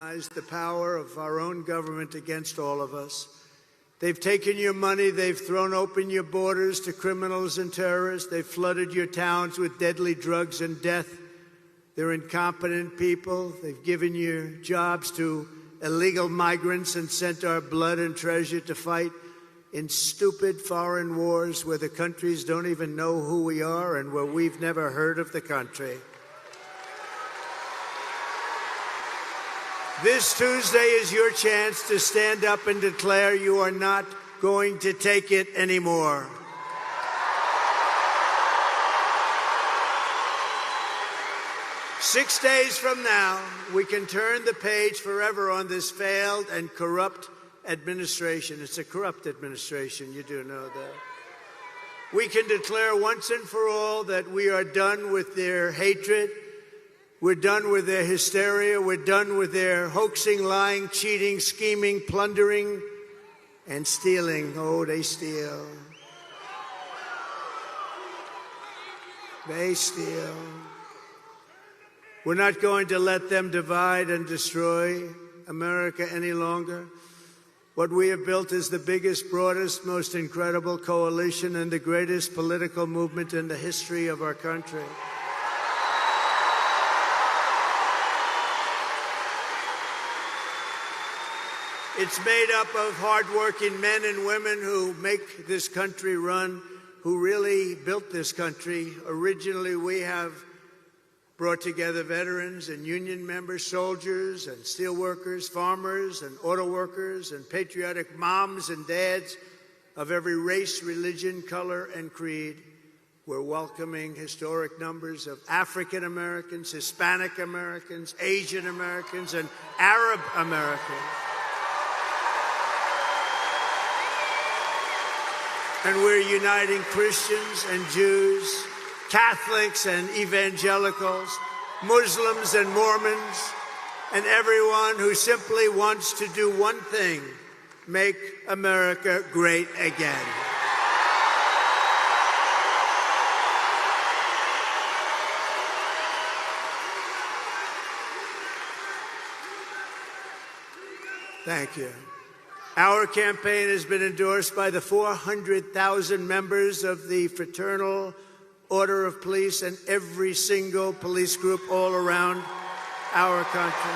The power of our own government against all of us. They've taken your money. They've thrown open your borders to criminals and terrorists. They've flooded your towns with deadly drugs and death. They're incompetent people. They've given your jobs to illegal migrants and sent our blood and treasure to fight in stupid foreign wars where the countries don't even know who we are and where we've never heard of the country. This Tuesday is your chance to stand up and declare you are not going to take it anymore. Six days from now, we can turn the page forever on this failed and corrupt administration. It's a corrupt administration, you do know that. We can declare once and for all that we are done with their hatred. We're done with their hysteria. We're done with their hoaxing, lying, cheating, scheming, plundering, and stealing. Oh, they steal. They steal. We're not going to let them divide and destroy America any longer. What we have built is the biggest, broadest, most incredible coalition and the greatest political movement in the history of our country. It's made up of hardworking men and women who make this country run, who really built this country. Originally, we have brought together veterans and union members, soldiers and steelworkers, farmers and auto workers, and patriotic moms and dads of every race, religion, color, and creed. We're welcoming historic numbers of African Americans, Hispanic Americans, Asian Americans, and Arab Americans. And we're uniting Christians and Jews, Catholics and evangelicals, Muslims and Mormons, and everyone who simply wants to do one thing: make America great again. Thank you. Our campaign has been endorsed by the 400,000 members of the Fraternal Order of Police and every single police group all around our country.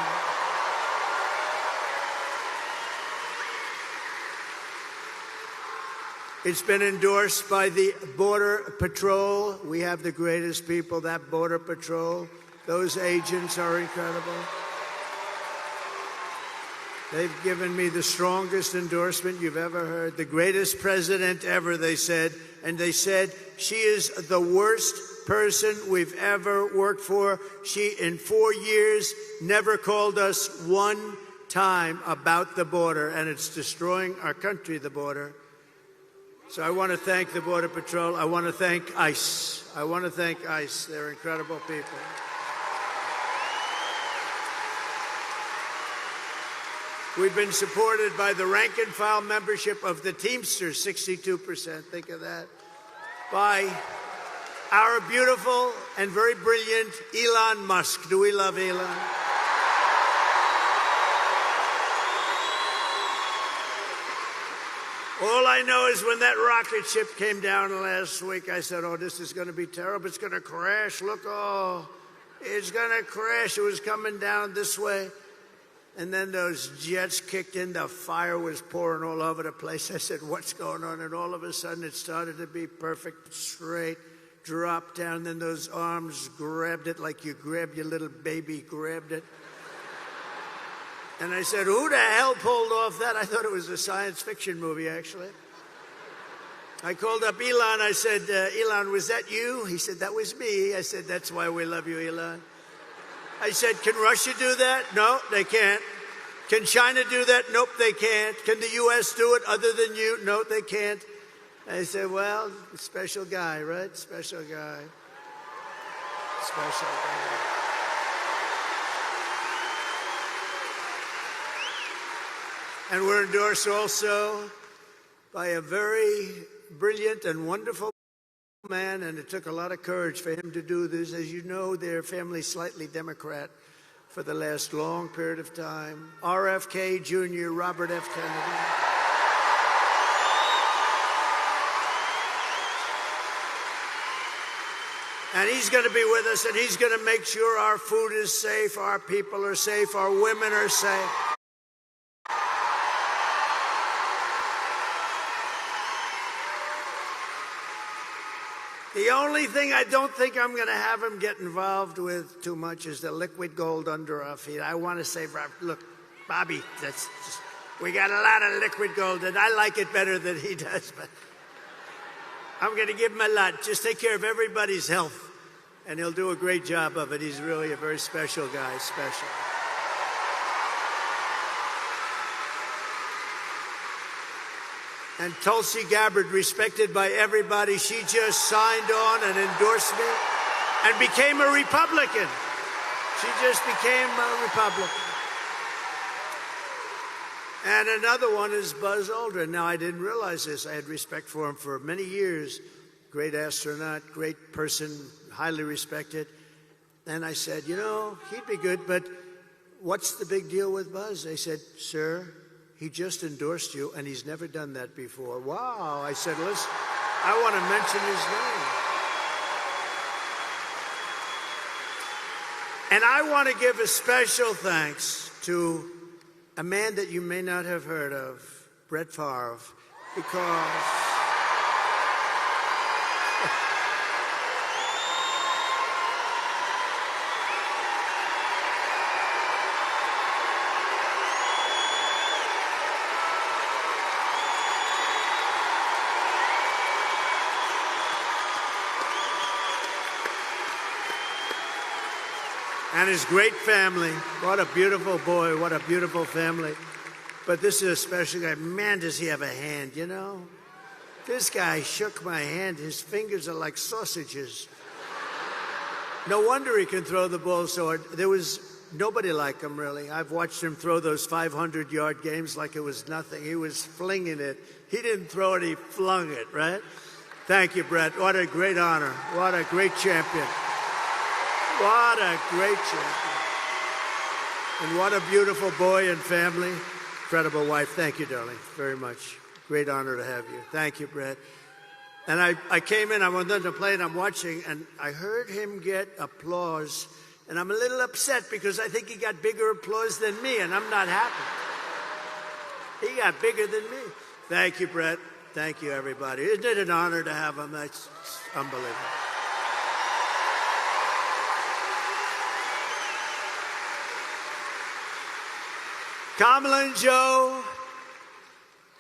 It's been endorsed by the Border Patrol. We have the greatest people, that Border Patrol. Those agents are incredible. They've given me the strongest endorsement you've ever heard. The greatest president ever, they said. And they said, she is the worst person we've ever worked for. She, in 4 years, never called us one time about the border. And it's destroying our country, the border. So I want to thank the Border Patrol. I want to thank ICE. I want to thank ICE. They're incredible people. We've been supported by the rank-and-file membership of the Teamsters, 62%, think of that, by our beautiful and very brilliant Elon Musk. Do we love Elon? All I know is when that rocket ship came down last week, I said, oh, this is going to be terrible. It's going to crash. Look, oh, it's going to crash. It was coming down this way. And then those jets kicked in, the fire was pouring all over the place. I said, what's going on? And all of a sudden it started to be perfect, straight, dropped down. Then those arms grabbed it like you grabbed your little baby, grabbed it. And I said, who the hell pulled off that? I thought it was a science fiction movie, actually. I called up Elon. I said, Elon, was that you? He said, that was me. I said, that's why we love you, Elon. I said, can Russia do that? No, they can't. Can China do that? Nope, they can't. Can the U.S. do it other than you? No, they can't. I said, well, special guy, right? Special guy. Special guy. And we're endorsed also by a very brilliant and wonderful man, and it took a lot of courage for him to do this. As you know, their family's slightly Democrat. for the last long period of time. RFK Jr., Robert F. Kennedy. And he's going to be with us, and he's going to make sure our food is safe, our people are safe, our women are safe. The only thing I don't think I'm going to have him get involved with too much is the liquid gold under our feet. I want to say, look, Bobby, we got a lot of liquid gold, and I like it better than he does, but I'm going to give him a lot. Just take care of everybody's health, and he'll do a great job of it. He's really a very special guy, special. And Tulsi Gabbard, respected by everybody, she just signed on an endorsement and became a Republican. She just became a Republican. And another one is Buzz Aldrin. Now, I didn't realize this. I had respect for him for many years. Great astronaut, great person, highly respected. And I said, you know, he'd be good, but what's the big deal with Buzz? They said, sir, he just endorsed you, and he's never done that before. Wow. I said, listen, I want to mention his name. And I want to give a special thanks to a man that you may not have heard of, Brett Favre, because and his great family. What a beautiful boy, what a beautiful family. But this is a special guy. Man, does he have a hand, you know? This guy shook my hand. His fingers are like sausages. No wonder he can throw the ball so hard. There was nobody like him, really. I've watched him throw those 500-yard games like it was nothing. He was flinging it. He didn't throw it, he flung it, right? Thank you, Brett. What a great honor. What a great champion. What a great champion. And what a beautiful boy and family. Incredible wife. Thank you, darling, very much. Great honor to have you. Thank you, Brett. And I came in, I went on to play, and I'm watching, and I heard him get applause. And I'm a little upset because I think he got bigger applause than me, and I'm not happy. He got bigger than me. Thank you, Brett. Thank you, everybody. Isn't it an honor to have him? That's unbelievable. Kamala and Joe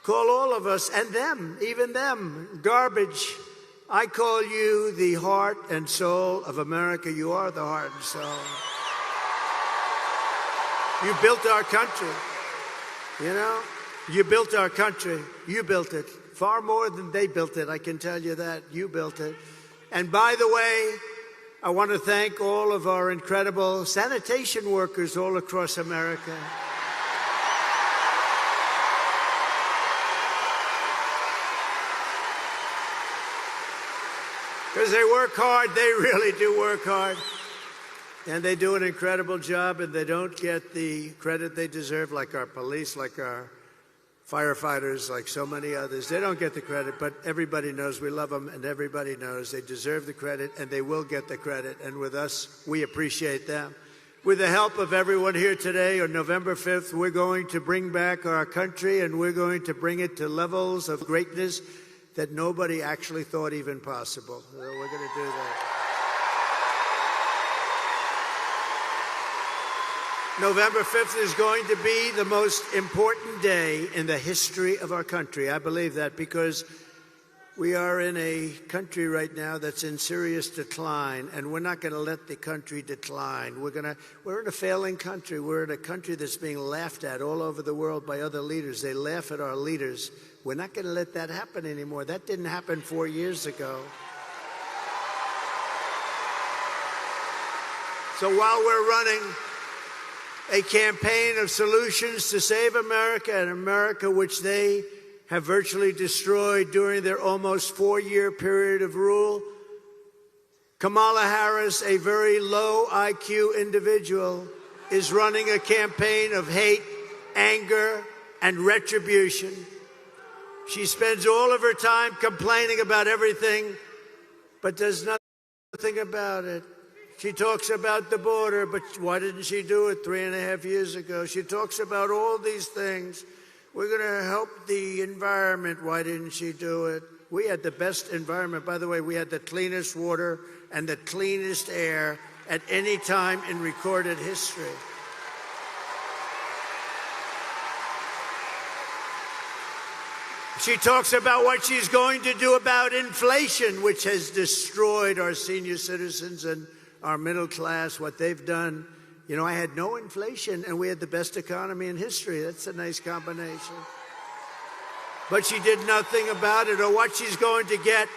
call all of us, and them, even them, garbage. I call you the heart and soul of America. You are the heart and soul. You built our country. You know, you built our country. You built it. Far more than they built it, I can tell you that. You built it. And by the way, I want to thank all of our incredible sanitation workers all across America. Because they work hard, they really do work hard. And they do an incredible job, and they don't get the credit they deserve, like our police, like our firefighters, like so many others. They don't get the credit, but everybody knows we love them, and everybody knows they deserve the credit, and they will get the credit. And with us, we appreciate them. With the help of everyone here today, on November 5th, we're going to bring back our country, and we're going to bring it to levels of greatness that nobody actually thought even possible. So we're going to do that. November 5th is going to be the most important day in the history of our country. I believe that because we are in a country right now that's in serious decline, and we're not going to let the country decline. We're in a failing country. We're in a country that's being laughed at all over the world by other leaders. They laugh at our leaders. We're not going to let that happen anymore. That didn't happen 4 years ago. So while we're running a campaign of solutions to save America, and America which they have virtually destroyed during their almost 4-year period of rule, Kamala Harris, a very low IQ individual, is running a campaign of hate, anger, and retribution. She spends all of her time complaining about everything, but does nothing about it. She talks about the border, but why didn't she do it 3.5 years ago? She talks about all these things. We're going to help the environment. Why didn't she do it? We had the best environment. By the way, we had the cleanest water and the cleanest air at any time in recorded history. She talks about what she's going to do about inflation, which has destroyed our senior citizens and our middle class, what they've done. You know, I had no inflation, and we had the best economy in history. That's a nice combination. But she did nothing about it, or what she's going to get.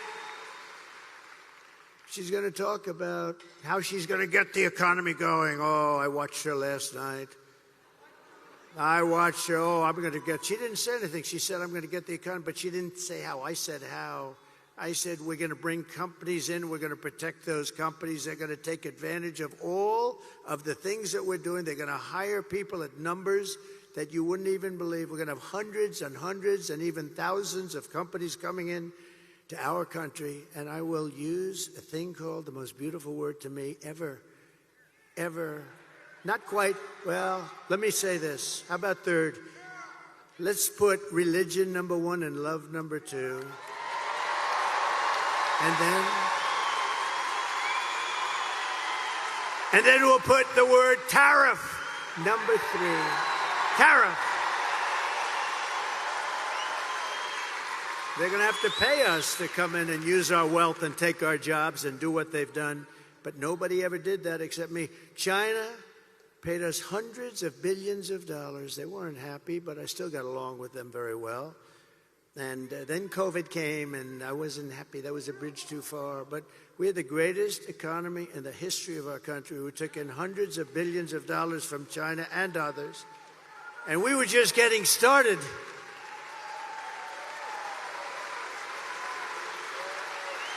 She's going to talk about how she's going to get the economy going. Oh, I watched her last night. I watched her. Oh, I'm going to get. She didn't say anything. She said, I'm going to get the economy, but she didn't say how. I said how. I said, we're going to bring companies in. We're going to protect those companies. They're going to take advantage of all of the things that we're doing. They're going to hire people at numbers that you wouldn't even believe. We're going to have hundreds and hundreds and even thousands of companies coming in to our country. And I will use a thing called, the most beautiful word to me ever, not quite, well, let me say this. How about third? Let's put religion number one and love number two. And then we'll put the word tariff number three. Tariff. They're going to have to pay us to come in and use our wealth and take our jobs and do what they've done. But nobody ever did that except me. China paid us hundreds of billions of dollars. They weren't happy, but I still got along with them very well. And then COVID came, and I wasn't happy. That was a bridge too far. But we had the greatest economy in the history of our country. We took in hundreds of billions of dollars from China and others. And we were just getting started.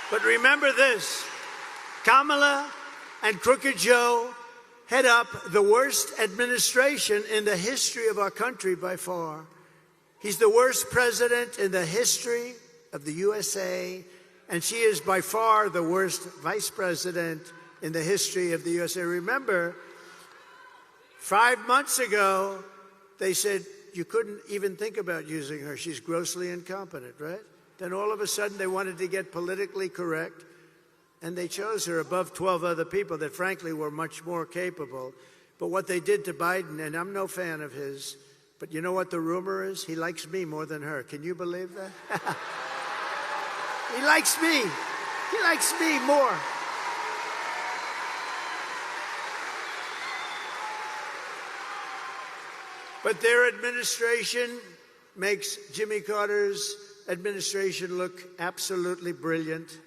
But remember this, Kamala and Crooked Joe head up the worst administration in the history of our country by far. He's the worst president in the history of the USA, and she is by far the worst vice president in the history of the USA. Remember, 5 months ago, they said you couldn't even think about using her. She's grossly incompetent, right? Then all of a sudden, they wanted to get politically correct, and they chose her above 12 other people that, frankly, were much more capable. But what they did to Biden, and I'm no fan of his, but you know what the rumor is? He likes me more than her. Can you believe that? He likes me. He likes me more. But their administration makes Jimmy Carter's administration look absolutely brilliant.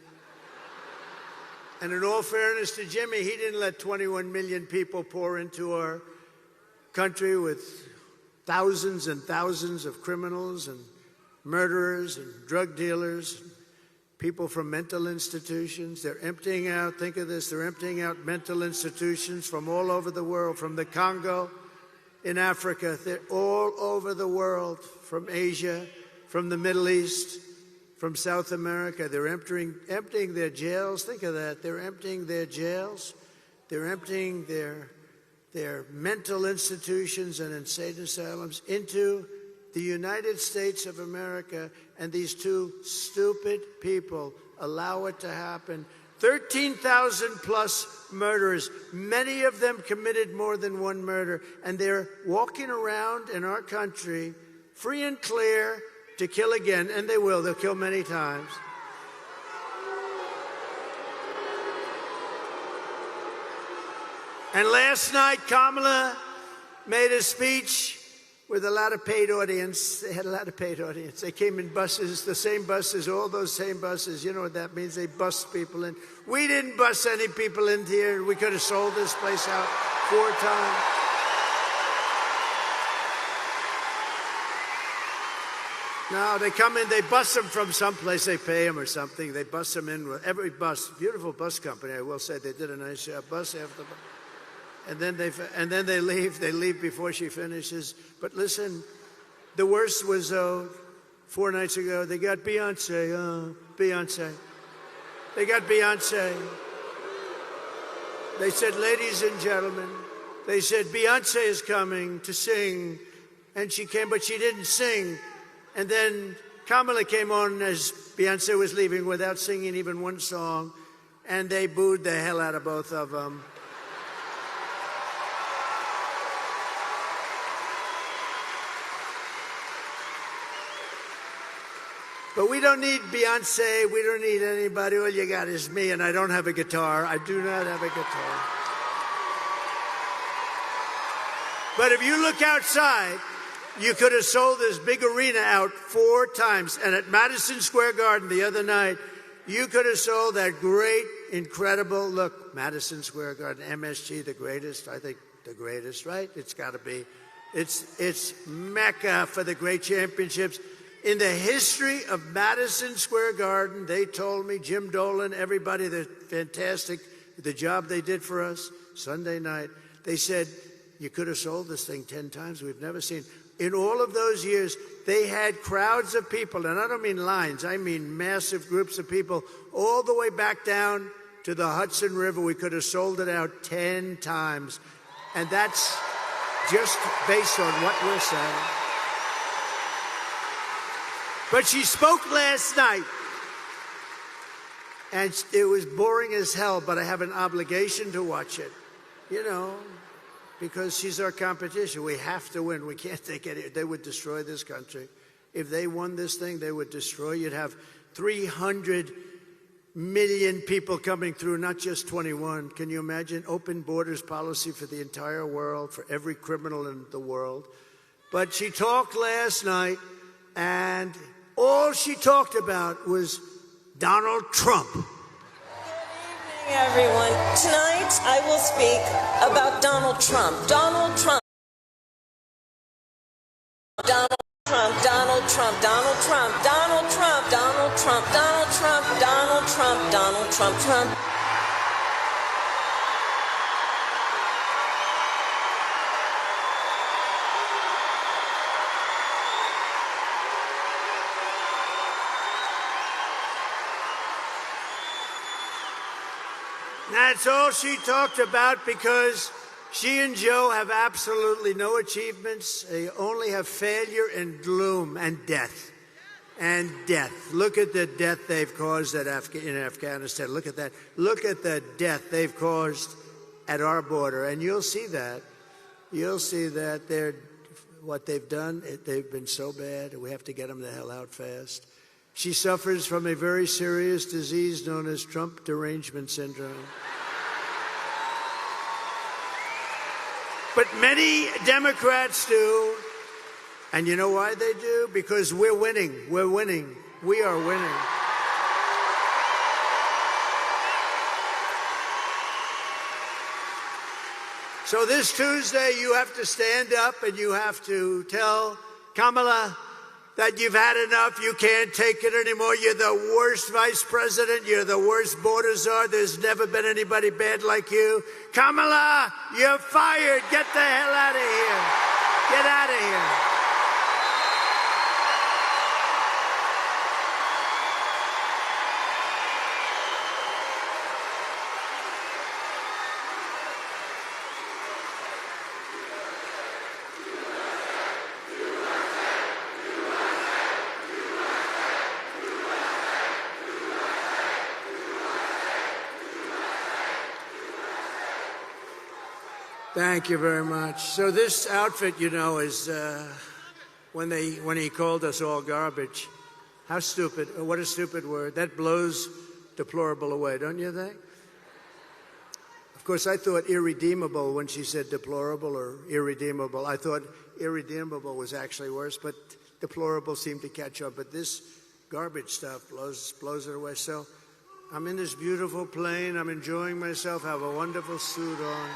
And in all fairness to Jimmy, he didn't let 21 million people pour into our country with thousands and thousands of criminals and murderers and drug dealers, people from mental institutions. They're emptying out, think of this, they're emptying out mental institutions from all over the world, from the Congo in Africa. They're all over the world, from Asia, from the Middle East, from South America. They're emptying their jails. Think of that. They're emptying their jails. They're emptying their mental institutions and insane asylums into the United States of America, and these two stupid people allow it to happen. 13,000 plus murderers, many of them committed more than one murder, and they're walking around in our country free and clear to kill again, and they will. They'll kill many times. And last night, Kamala made a speech with a lot of paid audience. They had a lot of paid audience. They came in buses, the same buses, all those same buses. You know what that means? They bust people in. We didn't bust any people in here. We could have sold this place out 4 times. No, they come in, they bus them from someplace, they pay them or something. They bus them in with every bus, beautiful bus company, I will say. They did a nice job, bus after bus. and then they leave. They leave before she finishes. But listen, the worst was 4 nights ago. They got Beyonce. Beyonce. They got Beyonce. They said, ladies and gentlemen, they said Beyonce is coming to sing, and she came, but she didn't sing. And then Kamala came on as Beyonce was leaving without singing even one song, and they booed the hell out of both of them. But we don't need Beyonce. We don't need anybody. All you got is me, and I don't have a guitar. I do not have a guitar. But if you look outside, you could have sold this big arena out 4 times. And at Madison Square Garden the other night, you could have sold that great, incredible, look, Madison Square Garden, MSG, the greatest, I think the greatest, right? It's got to be. It's Mecca for the great championships. In the history of Madison Square Garden, they told me, Jim Dolan, everybody, they're fantastic, the job they did for us Sunday night. They said, you could have sold this thing 10 times. We've never seen. In all of those years, they had crowds of people, and I don't mean lines, I mean massive groups of people, all the way back down to the Hudson River. We could have sold it out 10 times. And that's just based on what we're saying. But she spoke last night, and it was boring as hell, but I have an obligation to watch it, you know, because she's our competition. We have to win. We can't take it. They would destroy this country. If they won this thing, they would destroy. You'd have 300 million people coming through, not just 21. Can you imagine? Open borders policy for the entire world, for every criminal in the world. But she talked last night, and all she talked about was Donald Trump. Good evening, everyone. Tonight, I will speak about Donald Trump. Donald Trump. Donald Trump. Donald Trump. Donald Trump. Donald Trump. Donald Trump. Donald Trump. Donald Trump. Donald Trump. Trump. That's all she talked about, because she and Joe have absolutely no achievements. They only have failure and gloom and death. And death. Look at the death they've caused in Afghanistan. Look at that. Look at the death they've caused at our border. And you'll see that. You'll see that what they've done, they've been so bad. We have to get them the hell out fast. She suffers from a very serious disease known as Trump derangement syndrome. But many Democrats do. And you know why they do? Because we're winning. We're winning. We are winning. So this Tuesday, you have to stand up and you have to tell Kamala that you've had enough. You can't take it anymore. You're the worst vice president. You're the worst border czar. There's never been anybody bad like you. Kamala, you're fired. Get the hell out of here. Get out of here. Thank you very much. So this outfit, you know, is when he called us all garbage. How stupid. What a stupid word. That blows deplorable away, don't you think? Of course, I thought irredeemable when she said deplorable or irredeemable. I thought irredeemable was actually worse, but deplorable seemed to catch up. But this garbage stuff blows it away. So I'm in this beautiful plane. I'm enjoying myself. I have a wonderful suit on.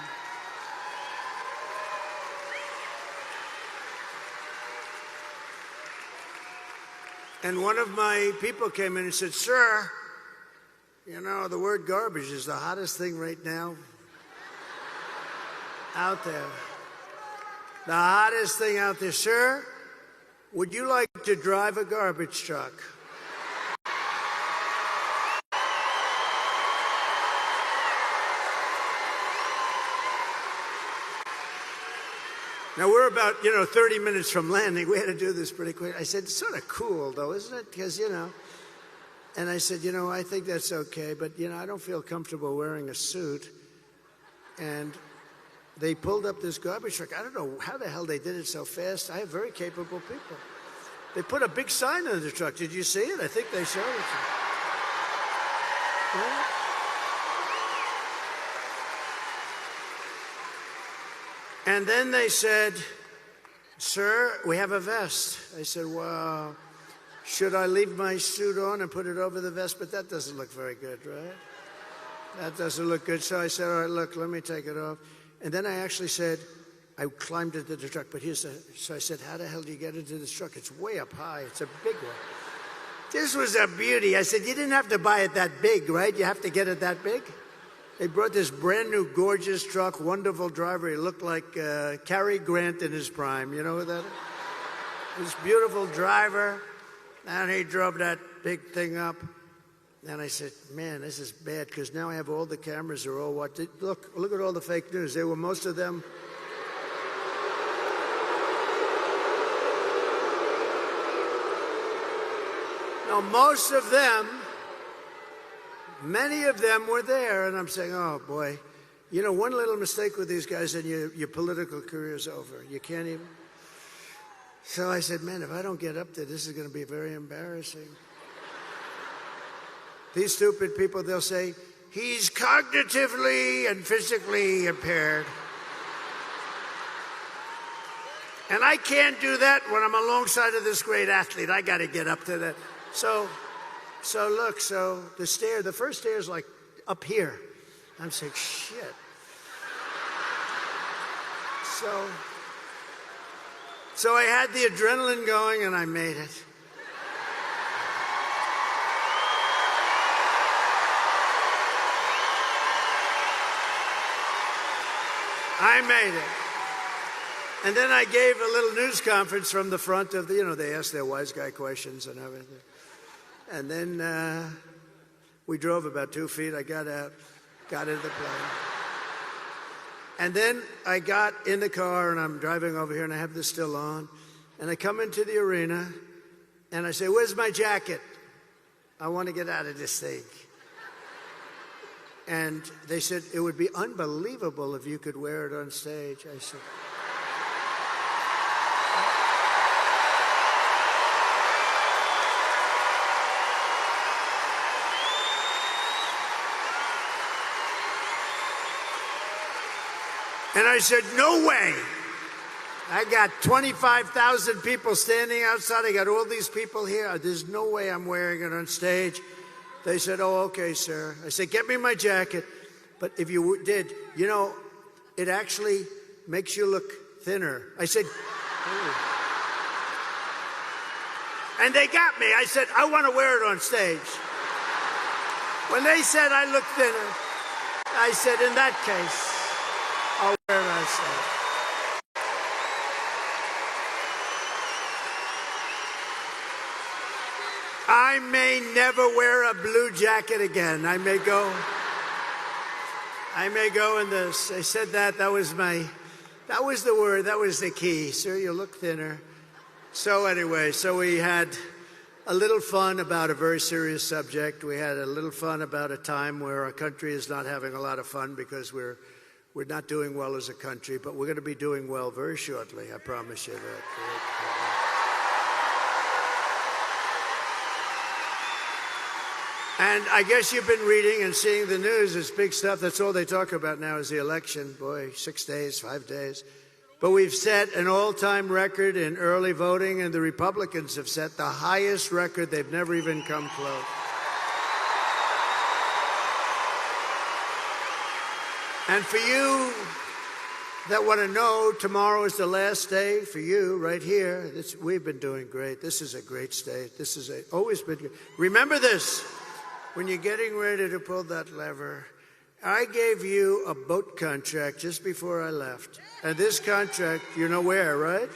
And one of my people came in and said, "Sir, you know, the word garbage is the hottest thing right now." out there. The hottest thing out there. Sir, would you like to drive a garbage truck? Now, we're about, 30 minutes from landing. We had to do this pretty quick. I said, it's sort of cool, though, isn't it? Because, And I said, I think that's okay, but, I don't feel comfortable wearing a suit. And they pulled up this garbage truck. I don't know how the hell they did it so fast. I have very capable people. They put a big sign on the truck. Did you see it? I think they showed it to you. Yeah. And then they said, sir, we have a vest. I said, well, should I leave my suit on and put it over the vest? But that doesn't look very good, right? That doesn't look good. So I said, all right, look, let me take it off. And then I actually said, I climbed into the truck, but so I said, how the hell do you get into this truck? It's way up high. It's a big one. This was a beauty. I said, you didn't have to buy it that big, right? You have to get it that big? They brought this brand new, gorgeous truck, wonderful driver. He looked like Cary Grant in his prime. You know who that is? This beautiful driver. And he drove that big thing up. And I said, man, this is bad, because now I have all the cameras are all watching. Look at all the fake news. They were, most of them. No, most of them, many of them were there. And I'm saying, oh, boy. One little mistake with these guys and your political career's over. You can't even. So I said, man, if I don't get up there, this is going to be very embarrassing. These stupid people, they'll say, he's cognitively and physically impaired. And I can't do that when I'm alongside of this great athlete. I got to get up to that. So the first stair is like up here. I'm saying, shit. So I had the adrenaline going, and I made it. I made it. And then I gave a little news conference from the front of the, they asked their wise guy questions and everything. And then we drove about 2 feet. I got out, got into the plane. And then I got in the car, and I'm driving over here, and I have this still on. And I come into the arena, and I say, where's my jacket? I want to get out of this thing. And they said, it would be unbelievable if you could wear it on stage. I said, and I said, no way. I got 25,000 people standing outside. I got all these people here. There's no way I'm wearing it on stage. They said, oh, okay, sir. I said, get me my jacket. But if you did, it actually makes you look thinner. I said, oh. And they got me. I said, I want to wear it on stage. When they said I look thinner, I said, in that case, I'll wear it on stage. I may never wear a blue jacket again. I may go in this. I said that was the word, that was the key. Sir, you look thinner. So anyway, we had a little fun about a very serious subject. We had a little fun about a time where our country is not having a lot of fun because we're not doing well as a country, but we're going to be doing well very shortly. I promise you that. And I guess you've been reading and seeing the news. It's big stuff. That's all they talk about now is the election. Boy, 6 days, 5 days. But we've set an all-time record in early voting, and the Republicans have set the highest record. They've never even come close. And for you that want to know, tomorrow is the last day for you right here. We've been doing great. This is a great state. This is always been good. Remember this. When you're getting ready to pull that lever I gave you a boat contract just before I left. And this contract, you know where, right?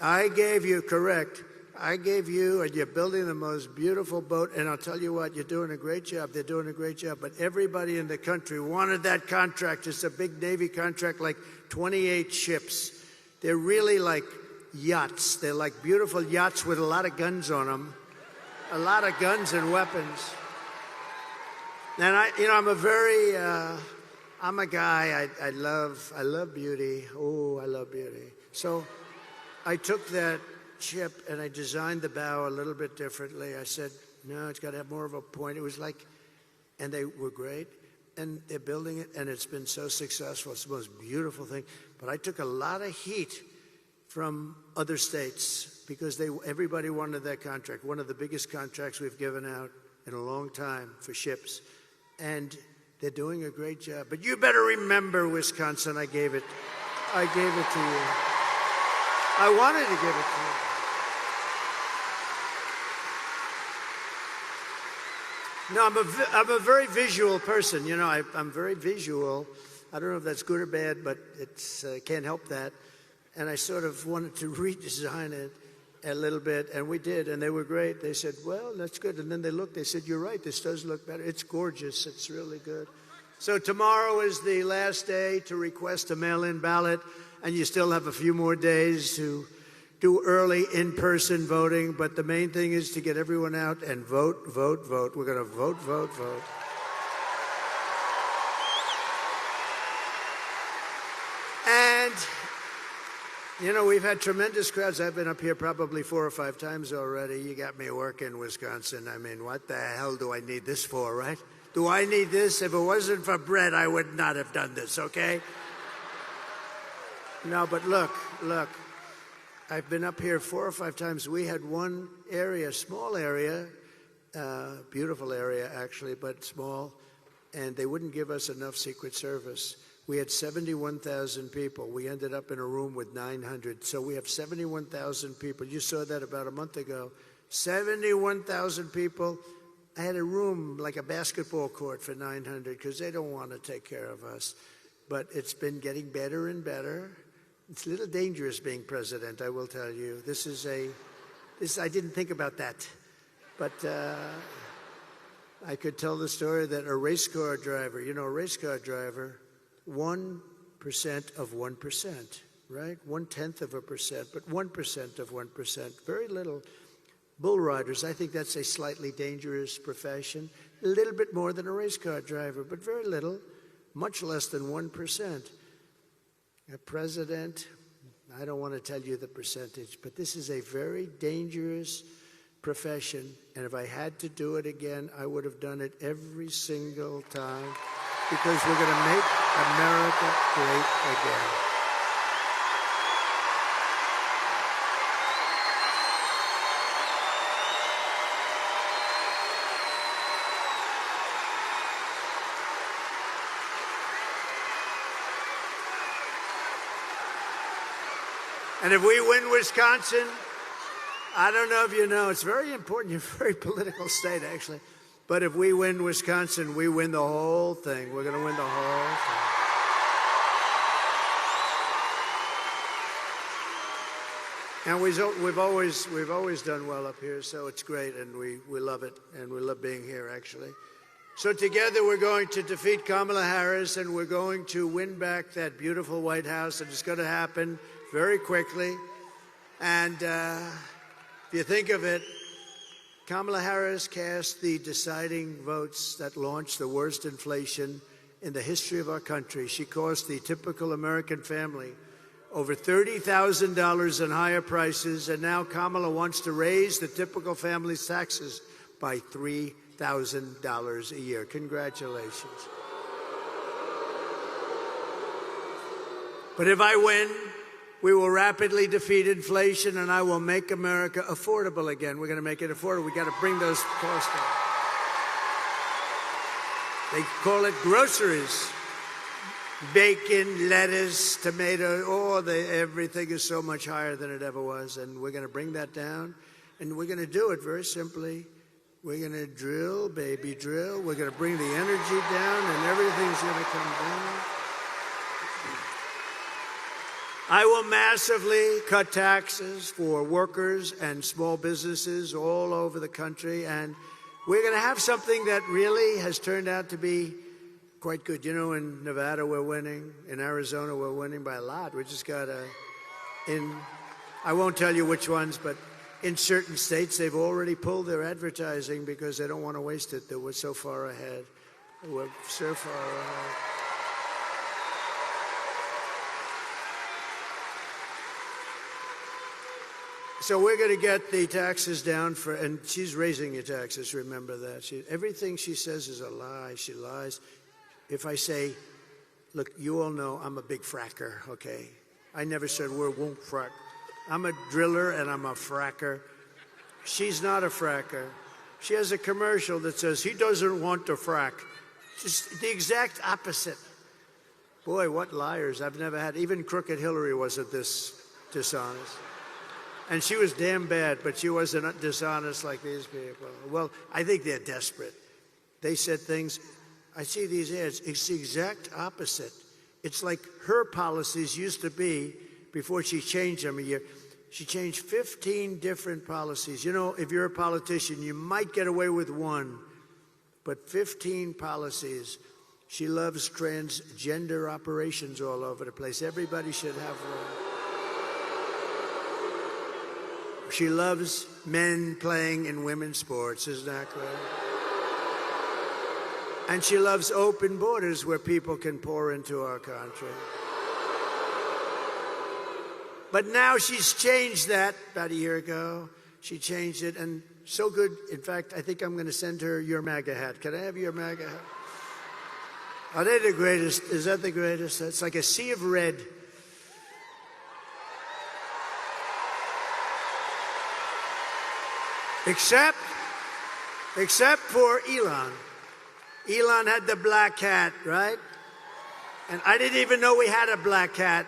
I gave you, correct. I gave you, and you're building the most beautiful boat. And I'll tell you what, you're doing a great job. They're doing a great job. But everybody in the country wanted that contract. It's a big Navy contract, like 28 ships. They're really like yachts. They're like beautiful yachts with a lot of guns on them. A lot of guns and weapons. And I'm a guy, I love beauty. Oh, I love beauty. So I took that ship and I designed the bow a little bit differently. I said, no, it's got to have more of a point. It was like, and they were great. And they're building it, and it's been so successful. It's the most beautiful thing. But I took a lot of heat from other states because everybody wanted that contract. One of the biggest contracts we've given out in a long time for ships. And they're doing a great job. But you better remember, Wisconsin, I gave it to you. I wanted to give it to you. No, I'm a very visual person. You know, I'm very visual. I don't know if that's good or bad, but it's can't help that. And I sort of wanted to redesign it a little bit, and we did, and they were great. They said, well, that's good. And then they looked, they said, you're right, this does look better. It's gorgeous, it's really good. So tomorrow is the last day to request a mail-in ballot, and you still have a few more days to do early in-person voting, but the main thing is to get everyone out and vote, vote, vote. We're going to vote, vote, vote. And you know, we've had tremendous crowds. I've been up here probably 4 or 5 times already. You got me working, Wisconsin. I mean, what the hell do I need this for, right? Do I need this? If it wasn't for bread, I would not have done this, okay? No, but look. I've been up here 4 or 5 times. We had one area, small area, beautiful area actually, but small, and they wouldn't give us enough Secret Service. We had 71,000 people. We ended up in a room with 900. So we have 71,000 people. You saw that about a month ago. 71,000 people. I had a room like a basketball court for 900 because they don't want to take care of us. But it's been getting better and better. It's a little dangerous being president, I will tell you. I didn't think about that. But I could tell the story that a race car driver, you know, a race car driver, 1% of 1%, right? 0.1%, but 1% of 1%, very little. Bull riders, I think that's a slightly dangerous profession. A little bit more than a race car driver, but very little, much less than 1%. A president, I don't want to tell you the percentage, but this is a very dangerous profession. And if I had to do it again, I would have done it every single time. Because we're going to make America great again. And if we win Wisconsin, I don't know if you know, it's very important. You're a very political state, actually. But if we win Wisconsin, we win the whole thing. We're going to win the whole thing. And we've always done well up here, so it's great, and we love it, and we love being here, actually. So together we're going to defeat Kamala Harris, and we're going to win back that beautiful White House, and it's going to happen very quickly. And if you think of it, Kamala Harris cast the deciding votes that launched the worst inflation in the history of our country. She cost the typical American family over $30,000 in higher prices, and now Kamala wants to raise the typical family's taxes by $3,000 a year. Congratulations. But if I win, we will rapidly defeat inflation, and I will make America affordable again. We're going to make it affordable. We got to bring those costs down. They call it groceries. Bacon, lettuce, tomato, everything is so much higher than it ever was, and we're going to bring that down. And we're going to do it very simply. We're going to drill, baby, drill. We're going to bring the energy down, and everything's going to come down. I will massively cut taxes for workers and small businesses all over the country, and we're going to have something that really has turned out to be quite good. You know, in Nevada we're winning, in Arizona we're winning by a lot. We just got I won't tell you which ones, but in certain states they've already pulled their advertising because they don't want to waste it. They were so far ahead. We're so far ahead. So we're going to get the taxes down and she's raising your taxes, remember that. Everything she says is a lie. She lies. If I say, look, you all know I'm a big fracker, okay? I never said we won't frack. I'm a driller and I'm a fracker. She's not a fracker. She has a commercial that says he doesn't want to frack. Just the exact opposite. Boy, what liars. I've never had, even Crooked Hillary wasn't this dishonest. And she was damn bad, but she wasn't dishonest like these people. Well, I think they're desperate. They said things, I see these ads, it's the exact opposite. It's like her policies used to be, before she changed them a year, she changed 15 different policies. You know, if you're a politician, you might get away with one, but 15 policies. She loves transgender operations all over the place. Everybody should have one. She loves men playing in women's sports, isn't that correct? And she loves open borders where people can pour into our country. But now she's changed that about a year ago. She changed it, and so good. In fact, I think I'm going to send her your MAGA hat. Can I have your MAGA hat? Are they the greatest? Is that the greatest? It's like a sea of red. Except for Elon. Elon had the black hat, right? And I didn't even know we had a black hat.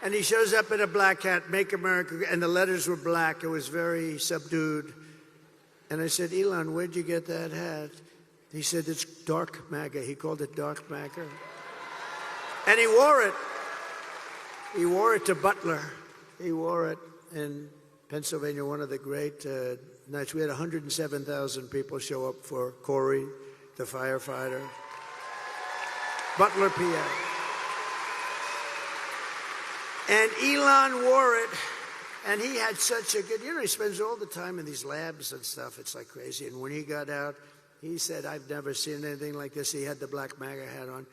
And he shows up in a black hat, Make America, and the letters were black. It was very subdued. And I said, Elon, where'd you get that hat? He said, it's dark MAGA. He called it dark MAGA. And he wore it. He wore it to Butler. He wore it in Pennsylvania, one of the great nights. We had 107,000 people show up for Corey, the firefighter. Butler, PA. And Elon wore it, and he had such a good, he spends all the time in these labs and stuff. It's like crazy. And when he got out, he said, I've never seen anything like this. He had the black MAGA hat on.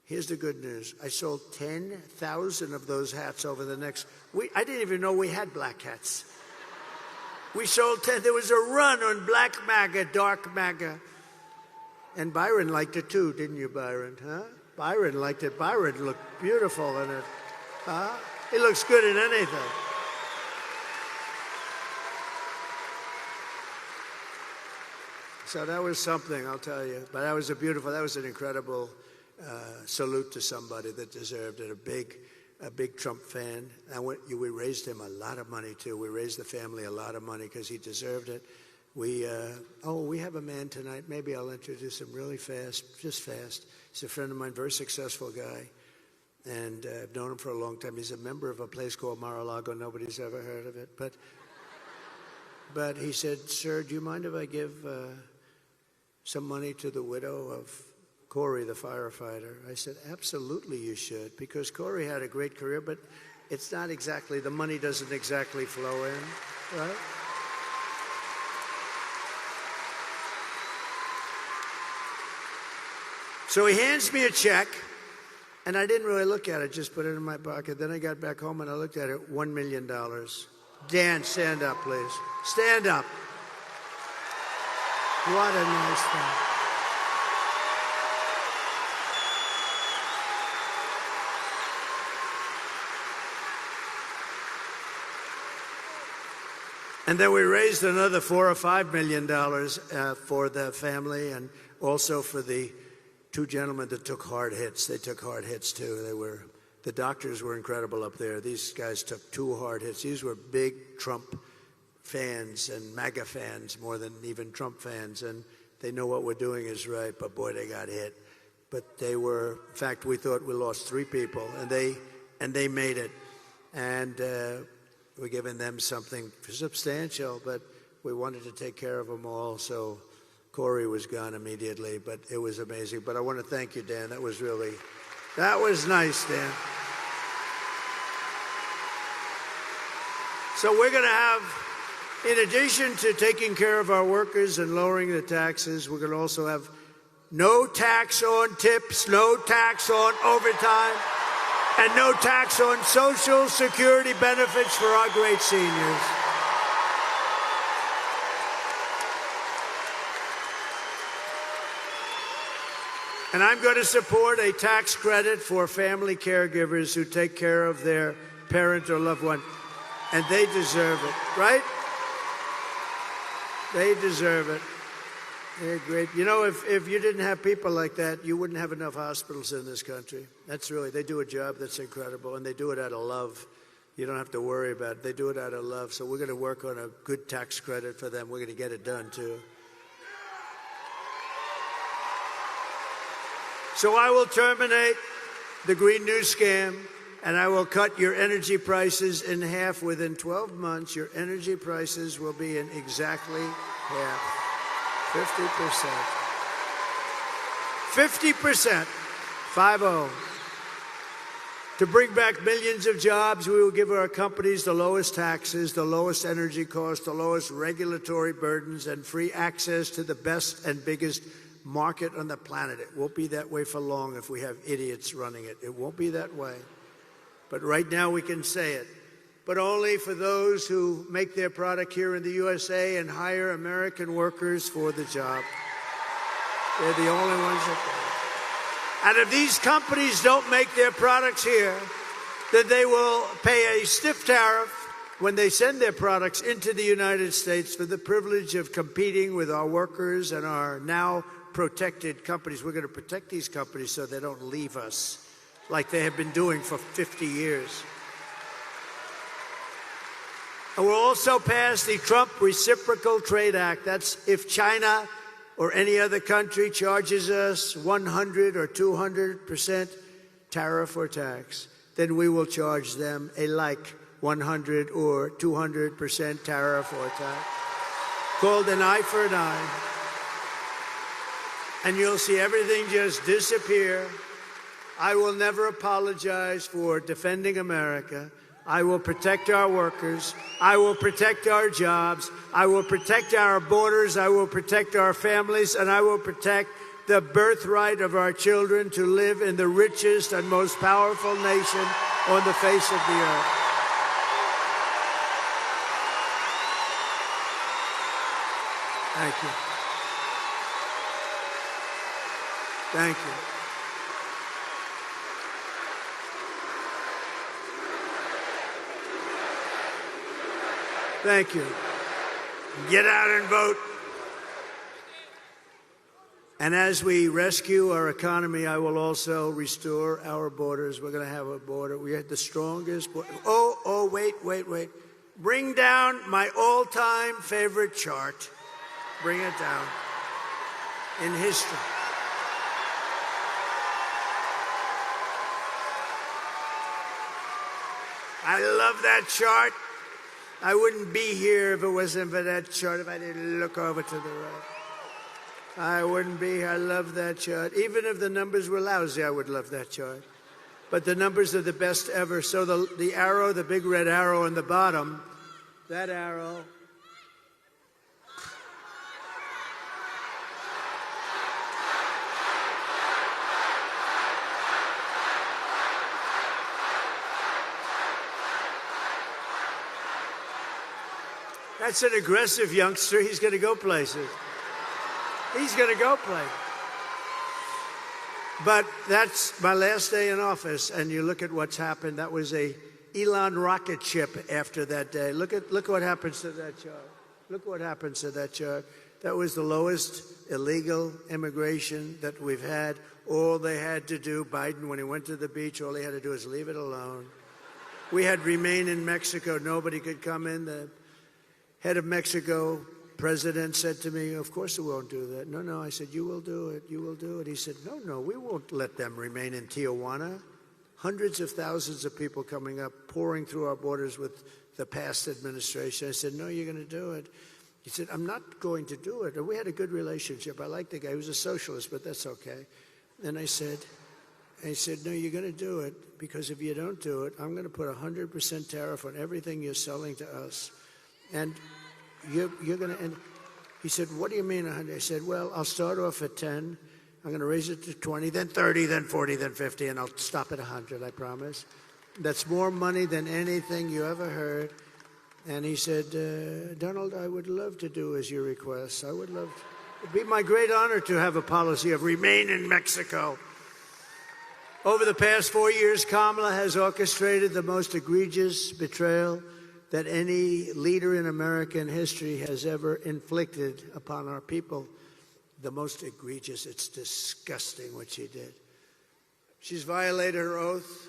Here's the good news. I sold 10,000 of those hats over the next week. I didn't even know we had black hats. We sold 10. There was a run on black MAGA, dark MAGA. And Byron liked it too, didn't you, Byron? Huh? Byron liked it. Byron looked beautiful in it. Huh? He looks good in anything. So that was something, I'll tell you. But that was an incredible salute to somebody that deserved it. A big Trump fan. And we raised him a lot of money too. We raised the family a lot of money because he deserved it. We have a man tonight. Maybe I'll introduce him really fast, just fast. He's a friend of mine, very successful guy. And I've known him for a long time. He's a member of a place called Mar-a-Lago. Nobody's ever heard of it. But he said, sir, do you mind if I give some money to the widow of Corey, the firefighter? I said, absolutely you should, because Corey had a great career, but it's not exactly, the money doesn't exactly flow in, right? So he hands me a check, and I didn't really look at it, just put it in my pocket. Then I got back home and I looked at it, $1 million. Dan, stand up, please. Stand up. What a nice thing. And then we raised another $4 or $5 million for the family, and also for the two gentlemen that took hard hits. They took hard hits too. The doctors were incredible up there. These guys took 2 hard hits. These were big Trump fans and MAGA fans more than even Trump fans, and they know what we're doing is right, but boy, they got hit. But they were, in fact, we thought we lost 3 people, and they made it. And we're giving them something substantial, but we wanted to take care of them all, so Corey was gone immediately, but it was amazing. But I want to thank you, Dan. That was nice, Dan. So we're going to have, in addition to taking care of our workers and lowering the taxes, we're going to also have no tax on tips, no tax on overtime, and no tax on Social Security benefits for our great seniors. And I'm going to support a tax credit for family caregivers who take care of their parent or loved one. And they deserve it, right? They deserve it. They're great. You know, if you didn't have people like that, you wouldn't have enough hospitals in this country. They do a job that's incredible, and they do it out of love. You don't have to worry about it. They do it out of love. So we're going to work on a good tax credit for them. We're going to get it done, too. So I will terminate the Green New Scam, and I will cut your energy prices in half. Within 12 months, your energy prices will be in exactly half. 50%. 50%. 50. To bring back millions of jobs, we will give our companies the lowest taxes, the lowest energy costs, the lowest regulatory burdens, and free access to the best and biggest market on the planet. It won't be that way for long if we have idiots running it. It won't be that way. But right now we can say it. But only for those who make their product here in the USA and hire American workers for the job. They're the only ones that can. And if these companies don't make their products here, then they will pay a stiff tariff when they send their products into the United States for the privilege of competing with our workers and our now protected companies. We're going to protect these companies so they don't leave us like they have been doing for 50 years. And we'll also pass the Trump Reciprocal Trade Act. That's if China or any other country charges us 100 or 200% tariff or tax, then we will charge them a like 100 or 200% tariff or tax, called an eye for an eye. And you'll see everything just disappear. I will never apologize for defending America. I will protect our workers. I will protect our jobs. I will protect our borders. I will protect our families. And I will protect the birthright of our children to live in the richest and most powerful nation on the face of the earth. Thank you. Thank you. Thank you. Get out and vote. And as we rescue our economy, I will also restore our borders. We're going to have a border. We had the strongest border. Oh, wait. Bring down my all-time favorite chart. Bring it down. In history. I love that chart. I wouldn't be here if it wasn't for that chart, if I didn't look over to the right. I wouldn't be here. I love that chart. Even if the numbers were lousy, I would love that chart. But the numbers are the best ever. So the arrow, the big red arrow on the bottom, that arrow. That's an aggressive youngster. He's going to go places. He's going to go places. But that's my last day in office, and you look at what's happened. That was a Elon rocket ship after that day. Look what happens to that chart. Look what happens to that chart. That was the lowest illegal immigration that we've had. All they had to do, Biden, when he went to the beach, all he had to do is leave it alone. We had remain in Mexico. Nobody could come in. head of Mexico president said to me, of course we won't do that. No, I said, you will do it, you will do it. He said, no, we won't let them remain in Tijuana. Hundreds of thousands of people coming up, pouring through our borders with the past administration. I said, no, you're going to do it. He said, I'm not going to do it. And we had a good relationship. I liked the guy. He was a socialist, but that's okay. And I said, no, you're going to do it, because if you don't do it, I'm going to put 100% tariff on everything you're selling to us. And you're going to, and he said, what do you mean 100? I said, well, I'll start off at 10. I'm going to raise it to 20, then 30, then 40, then 50, and I'll stop at 100, I promise. That's more money than anything you ever heard. And he said, Donald, I would love to do as you request. I would love to. It'd be my great honor to have a policy of remain in Mexico. Over the past 4 years, Kamala has orchestrated the most egregious betrayal that any leader in American history has ever inflicted upon our people. The most egregious. It's disgusting what she did. She's violated her oath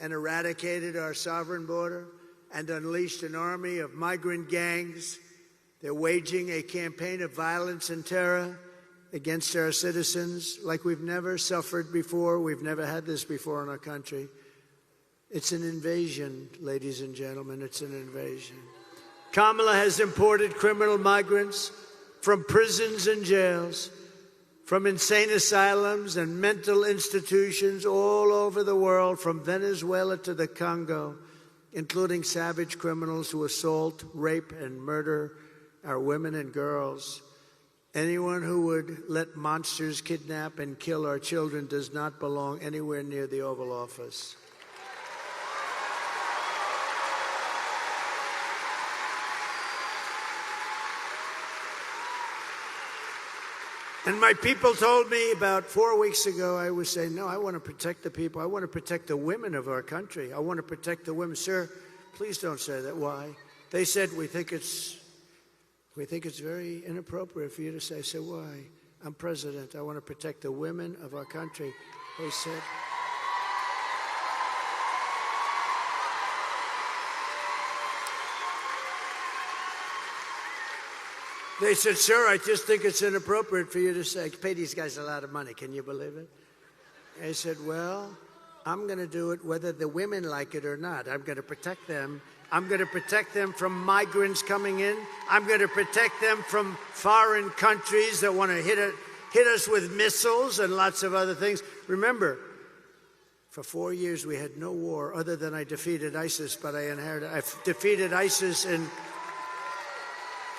and eradicated our sovereign border and unleashed an army of migrant gangs. They're waging a campaign of violence and terror against our citizens like we've never suffered before. We've never had this before in our country. It's an invasion, ladies and gentlemen. It's an invasion. Kamala has imported criminal migrants from prisons and jails, from insane asylums and mental institutions all over the world, from Venezuela to the Congo, including savage criminals who assault, rape, and murder our women and girls. Anyone who would let monsters kidnap and kill our children does not belong anywhere near the Oval Office. And my people told me about 4 weeks ago, I was saying, no, I want to protect the people. I want to protect the women of our country. I want to protect the women. Sir, please don't say that. Why? They said, we think it's very inappropriate for you to say. I said, why? I'm president. I want to protect the women of our country. They said, sir, I just think it's inappropriate for you to say, pay these guys a lot of money. Can you believe it? I said, well, I'm going to do it whether the women like it or not. I'm going to protect them. I'm going to protect them from migrants coming in. I'm going to protect them from foreign countries that want to hit us with missiles and lots of other things. Remember, for 4 years we had no war other than I defeated ISIS, but I defeated ISIS in...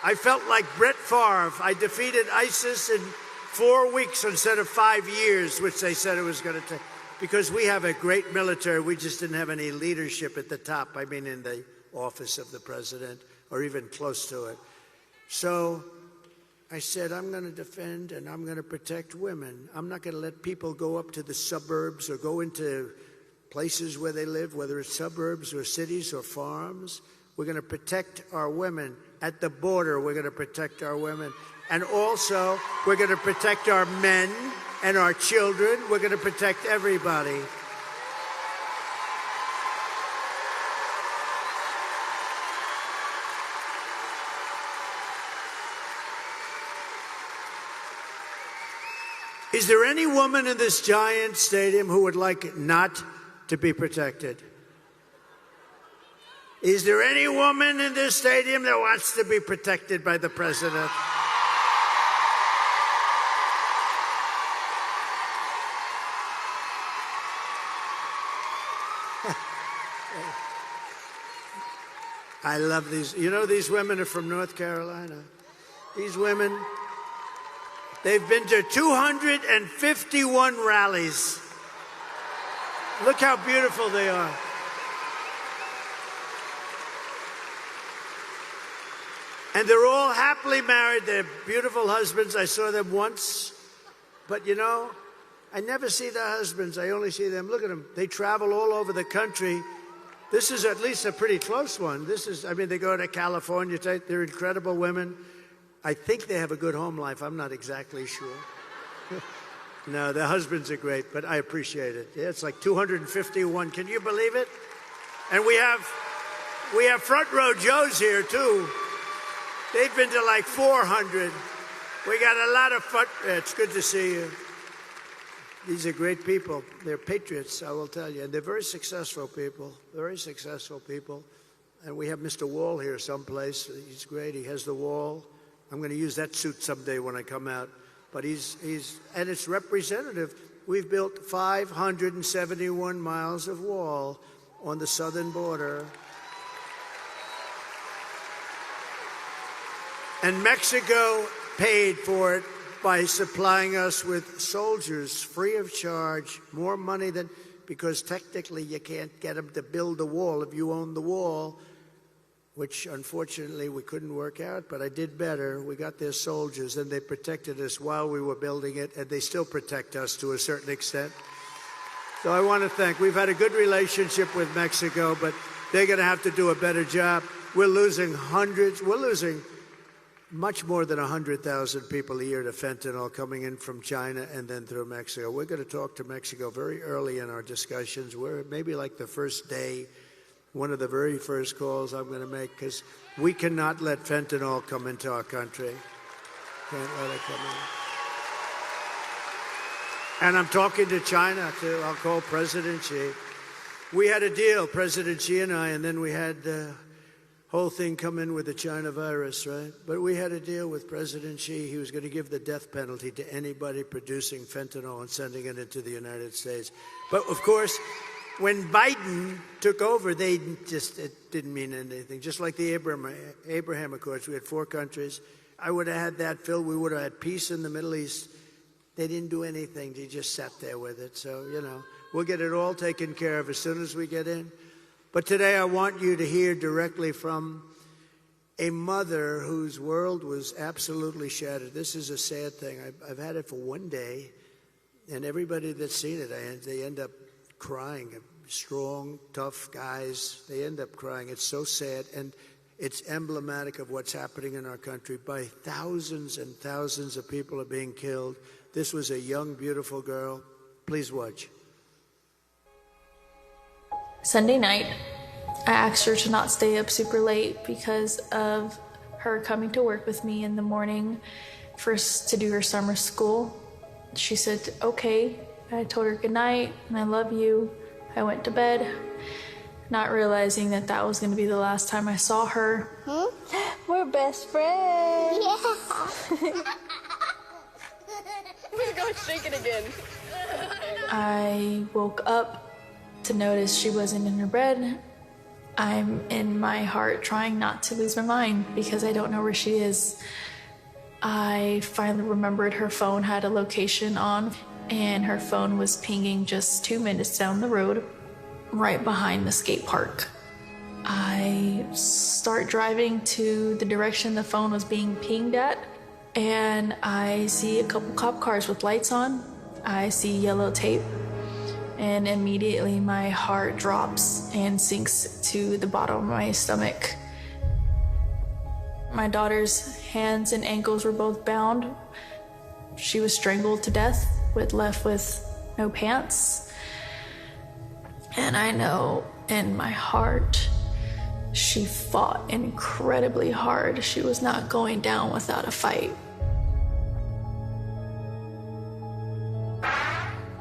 I felt like Brett Favre. I defeated ISIS in 4 weeks instead of 5 years, which they said it was going to take. Because we have a great military, we just didn't have any leadership at the top. I mean, in the office of the president, or even close to it. So I said, I'm going to defend and I'm going to protect women. I'm not going to let people go up to the suburbs or go into places where they live, whether it's suburbs or cities or farms. We're going to protect our women. At the border, we're going to protect our women. And also, we're going to protect our men and our children. We're going to protect everybody. Is there any woman in this giant stadium who would like not to be protected? Is there any woman in this stadium that wants to be protected by the president? I love these. You know, these women are from North Carolina. These women, they've been to 251 rallies. Look how beautiful they are. And they're all happily married. They're beautiful husbands. I saw them once. But, you know, I never see their husbands. I only see them. Look at them. They travel all over the country. This is at least a pretty close one. This is, I mean, they go to California. They're incredible women. I think they have a good home life. I'm not exactly sure. No, their husbands are great, but I appreciate it. Yeah, it's like 251. Can you believe it? And we have front row Joes here, too. They've been to like 400. We got a lot of fun. It's good to see you. These are great people. They're patriots, I will tell you. And they're very successful people, very successful people. And we have Mr. Wall here someplace. He's great. He has the wall. I'm going to use that suit someday when I come out. But and it's representative. We've built 571 miles of wall on the southern border. And Mexico paid for it by supplying us with soldiers free of charge, more money than, because technically you can't get them to build the wall if you own the wall, which unfortunately we couldn't work out, but I did better. We got their soldiers and they protected us while we were building it, and they still protect us to a certain extent. So I want to thank, we've had a good relationship with Mexico, but they're going to have to do a better job. We're losing much more than 100,000 people a year to fentanyl coming in from China and then through Mexico. We're going to talk to Mexico very early in our discussions. We're maybe like the first day, one of the very first calls I'm going to make, because we cannot let fentanyl come into our country. Can't let it come in. And I'm talking to China, too. I'll call President Xi. We had a deal, President Xi and I, and then we had whole thing come in with the China virus, right? But we had a deal with President Xi. He was going to give the death penalty to anybody producing fentanyl and sending it into the United States. But of course, when Biden took over, it didn't mean anything. Just like the Abraham Accords, we had 4 countries. I would have had that filled. We would have had peace in the Middle East. They didn't do anything. They just sat there with it. So, we'll get it all taken care of as soon as we get in. But today I want you to hear directly from a mother whose world was absolutely shattered. This is a sad thing. I've had it for one day, and everybody that's seen it, they end up crying. Strong, tough guys, they end up crying. It's so sad, and it's emblematic of what's happening in our country. By thousands and thousands of people are being killed. This was a young, beautiful girl. Please watch. Sunday night, I asked her to not stay up super late because of her coming to work with me in the morning first to do her summer school. She said, okay. I told her good night and I love you. I went to bed, not realizing that that was going to be the last time I saw her. We're best friends. Yeah. We're going to shake it again. I woke up to notice she wasn't in her bed. I'm in my heart trying not to lose my mind because I don't know where she is. I finally remembered her phone had a location on, and her phone was pinging just 2 minutes down the road, right behind the skate park. I start driving to the direction the phone was being pinged at, and I see a couple cop cars with lights on. I see yellow tape. And immediately my heart drops and sinks to the bottom of my stomach. My daughter's hands and ankles were both bound. She was strangled to death, left with no pants. And I know in my heart, she fought incredibly hard. She was not going down without a fight.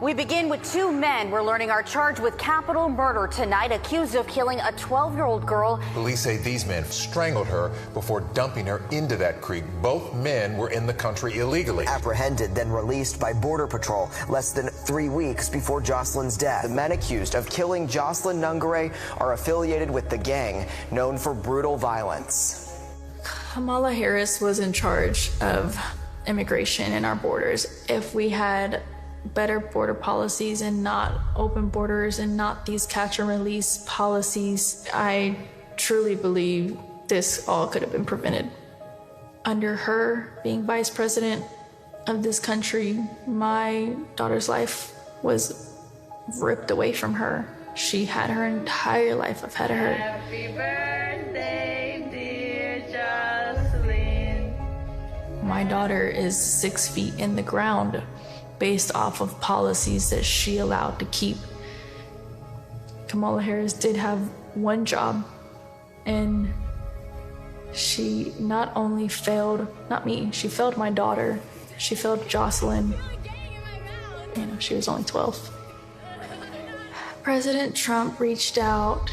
We begin with 2 men we're learning are charged with capital murder tonight, accused of killing a 12-year-old girl. Police say these men strangled her before dumping her into that creek. Both men were in the country illegally. Apprehended, then released by Border Patrol less than 3 weeks before Jocelyn's death. The men accused of killing Jocelyn Nungare are affiliated with the gang known for brutal violence. Kamala Harris was in charge of immigration in our borders. If we had better border policies and not open borders and not these catch and release policies, I truly believe this all could have been prevented. Under her being vice president of this country, my daughter's life was ripped away from her. She had her entire life ahead of her. Happy birthday, dear Jocelyn. My daughter is 6 feet in the ground based off of policies that she allowed to keep. Kamala Harris did have one job, and She not only failed, not me, she failed my daughter. She failed Jocelyn. You know, she was only 12. President Trump reached out,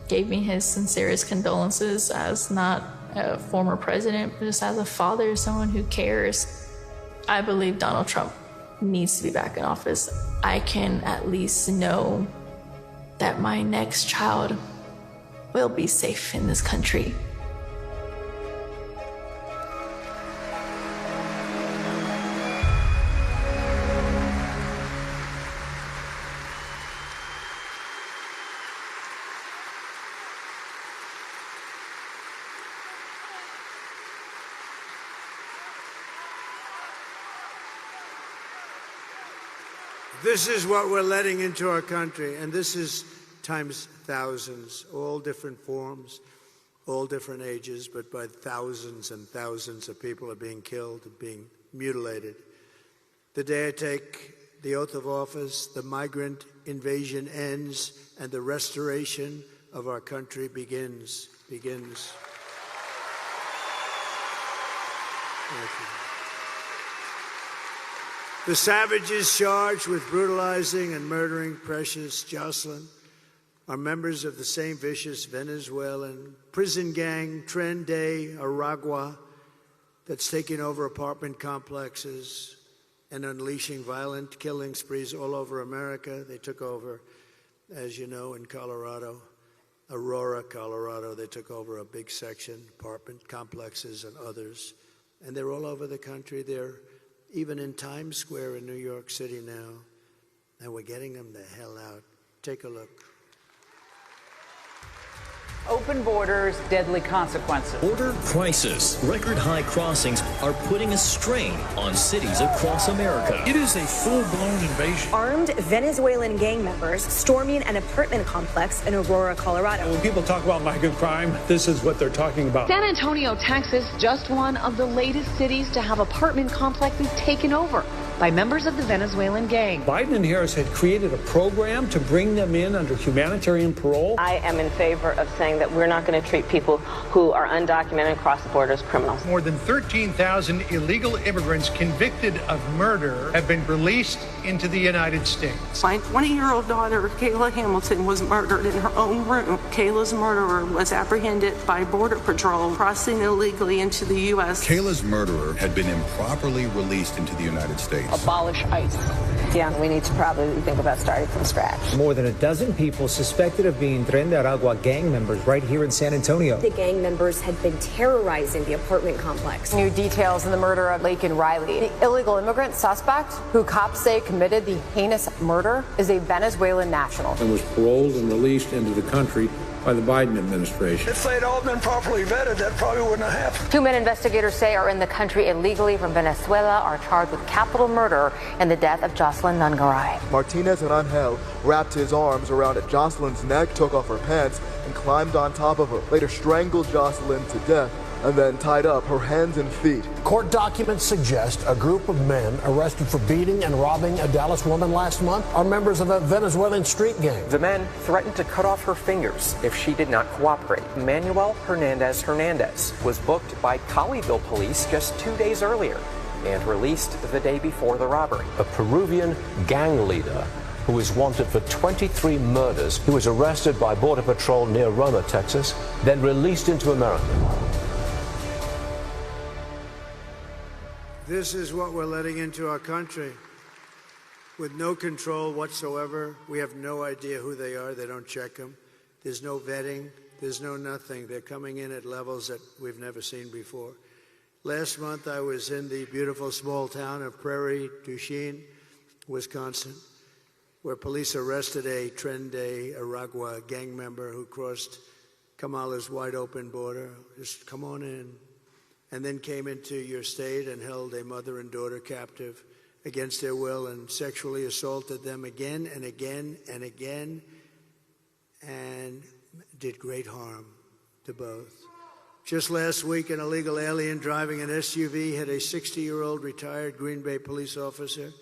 gave me his sincerest condolences as not a former president, but just as a father, someone who cares. I believe Donald Trump needs to be back in office. I can at least know that my next child will be safe in this country. This is what we're letting into our country, and this is times thousands, all different forms, all different ages, but by thousands and thousands of people are being killed and being mutilated. The day I take the oath of office, the migrant invasion ends and the restoration of our country begins. Thank you. The savages charged with brutalizing and murdering precious Jocelyn are members of the same vicious Venezuelan prison gang, Tren de Aragua, that's taking over apartment complexes and unleashing violent killing sprees all over America. They took over, as you know, in Colorado, Aurora, Colorado. They took over a big section, apartment complexes and others. And they're all over the country. They're even in Times Square in New York City now, and we're getting them the hell out. Take a look. Open borders, deadly consequences. Border crisis. Record high crossings are putting a strain on cities across America. It is a full-blown invasion. Armed Venezuelan gang members storming an apartment complex in Aurora, Colorado. When people talk about migrant crime, this is what they're talking about. San Antonio, Texas, just one of the latest cities to have apartment complexes taken over by members of the Venezuelan gang. Biden and Harris had created a program to bring them in under humanitarian parole. I am in favor of saying that we're not going to treat people who are undocumented across the border as criminals. More than 13,000 illegal immigrants convicted of murder have been released into the United States. My 20-year-old daughter, Kayla Hamilton, was murdered in her own room. Kayla's murderer was apprehended by Border Patrol crossing illegally into the U.S. Kayla's murderer had been improperly released into the United States. Abolish ICE. Yeah, we need to probably think about starting from scratch. More than a dozen people suspected of being Tren de Aragua gang members right here in San Antonio. The gang members had been terrorizing the apartment complex. New details in the murder of Laken Riley. The illegal immigrant suspect, who cops say committed the heinous murder, is a Venezuelan national. And was paroled and released into the country by the Biden administration. If they'd all been properly vetted, that probably wouldn't have happened. Two men investigators say are in the country illegally from Venezuela are charged with capital murder in the death of Jocelyn Nungaray. Martinez and Angel wrapped his arms around Jocelyn's neck, took off her pants, and climbed on top of her. Later strangled Jocelyn to death and then tied up her hands and feet. Court documents suggest a group of men arrested for beating and robbing a Dallas woman last month are members of a Venezuelan street gang. The men threatened to cut off her fingers if she did not cooperate. Manuel Hernandez was booked by Colleyville police just 2 days earlier and released the day before the robbery. A Peruvian gang leader who is wanted for 23 murders. He was arrested by Border Patrol near Roma, Texas, then released into America. This is what we're letting into our country with no control whatsoever. We have no idea who they are. They don't check them. There's no vetting. There's no nothing. They're coming in at levels that we've never seen before. Last month, I was in the beautiful small town of Prairie du Chien, Wisconsin, where police arrested a Tren de Aragua gang member who crossed Kamala's wide open border. Just come on in. And then came into your state and held a mother and daughter captive against their will and sexually assaulted them again and again and again and did great harm to both. Just last week, an illegal alien driving an SUV hit a 60-year-old retired Green Bay police officer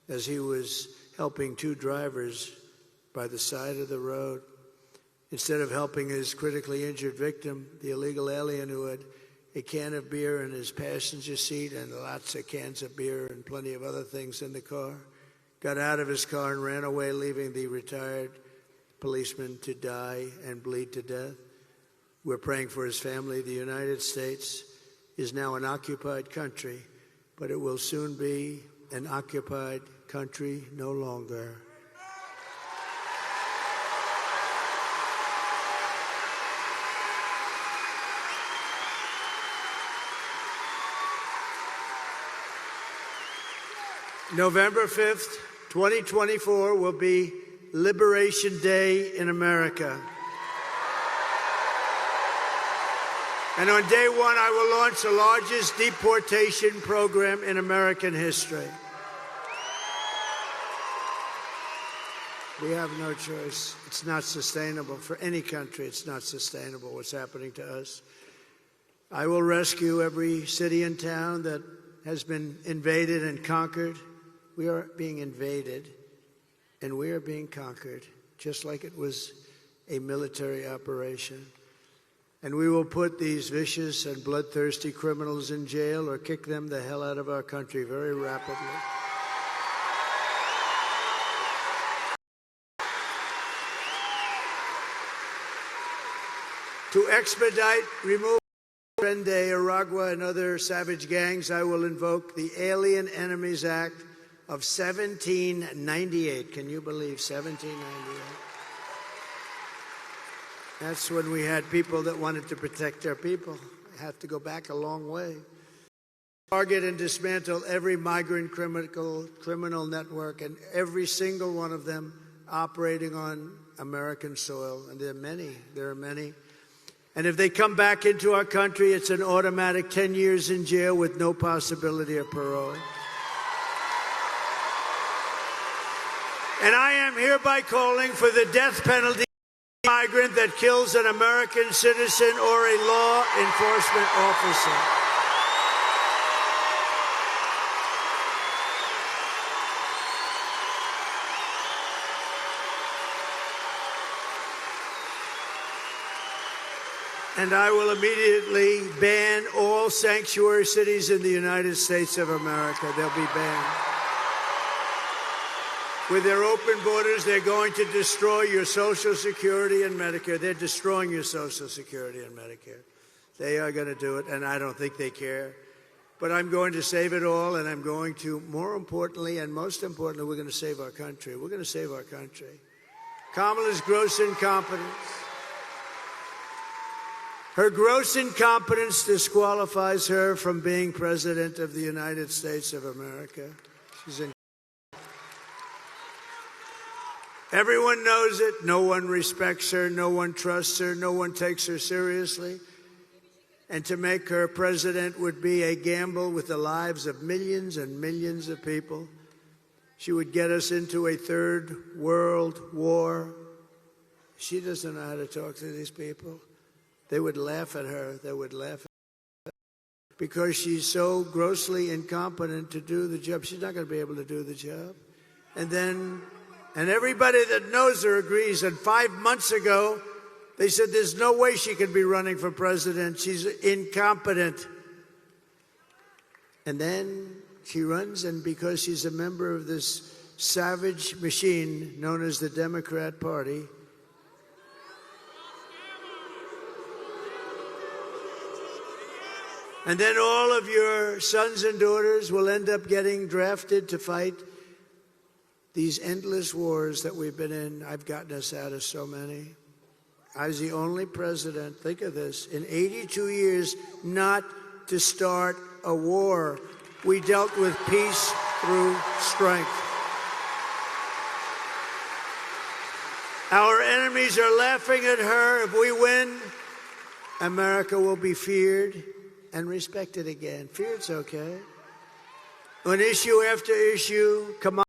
as he was helping two drivers by the side of the road. Instead of helping his critically injured victim, the illegal alien who had a can of beer in his passenger seat and lots of cans of beer and plenty of other things in the car. Got out of his car and ran away, leaving the retired policeman to die and bleed to death. We're praying for his family. The United States is now an occupied country, but it will soon be an occupied country no longer. November 5th, 2024 will be Liberation Day in America. And on day one, I will launch the largest deportation program in American history. We have no choice. It's not sustainable for any country. It's not sustainable what's happening to us. I will rescue every city and town that has been invaded and conquered. We are being invaded, and we are being conquered, just like it was a military operation. And we will put these vicious and bloodthirsty criminals in jail or kick them the hell out of our country very rapidly. To expedite removal of Rende, Aragua, and other savage gangs, I will invoke the Alien Enemies Act of 1798. Can you believe 1798? That's when we had people that wanted to protect their people. I have to go back a long way. Target and dismantle every migrant criminal network, and every single one of them operating on American soil. And there are many. And if they come back into our country, it's an automatic 10 years in jail with no possibility of parole. And I am hereby calling for the death penalty for a migrant that kills an American citizen or a law enforcement officer. And I will immediately ban all sanctuary cities in the United States of America. They'll be banned. With their open borders, they're going to destroy your Social Security and Medicare. They're destroying your Social Security and Medicare. They are going to do it, and I don't think they care. But I'm going to save it all, and I'm going to, more importantly and most importantly, we're going to save our country. We're going to save our country. Kamala's gross incompetence. Her gross incompetence disqualifies her from being President of the United States of America. She's in. Everyone knows it. No one respects her. No one trusts her. No one takes her seriously. And to make her president would be a gamble with the lives of millions and millions of people. She would get us into a third world war. She doesn't know how to talk to these people. They would laugh at her. They would laugh at her because she's so grossly incompetent to do the job. She's not going to be able to do the job. And everybody that knows her agrees. And 5 months ago, they said there's no way she can be running for president. She's incompetent. And then she runs, and because she's a member of this savage machine known as the Democrat Party, and then all of your sons and daughters will end up getting drafted to fight these endless wars that we've been in. I've gotten us out of so many. I was the only president, think of this, in 82 years not to start a war. We dealt with peace through strength. Our enemies are laughing at her. If we win, America will be feared and respected again. Feared's okay. On issue after issue, come on,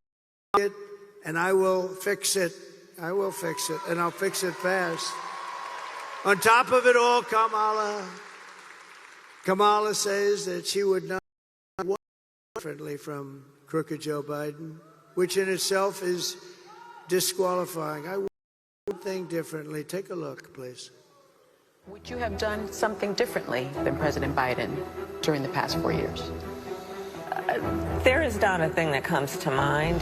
and I will fix it. I will fix it, and I'll fix it fast. On top of it all, Kamala says that she would not want differently from crooked Joe Biden, which in itself is disqualifying. I would think differently. Take a look, please. Would you have done something differently than President Biden during the past 4 years? There is not a thing that comes to mind.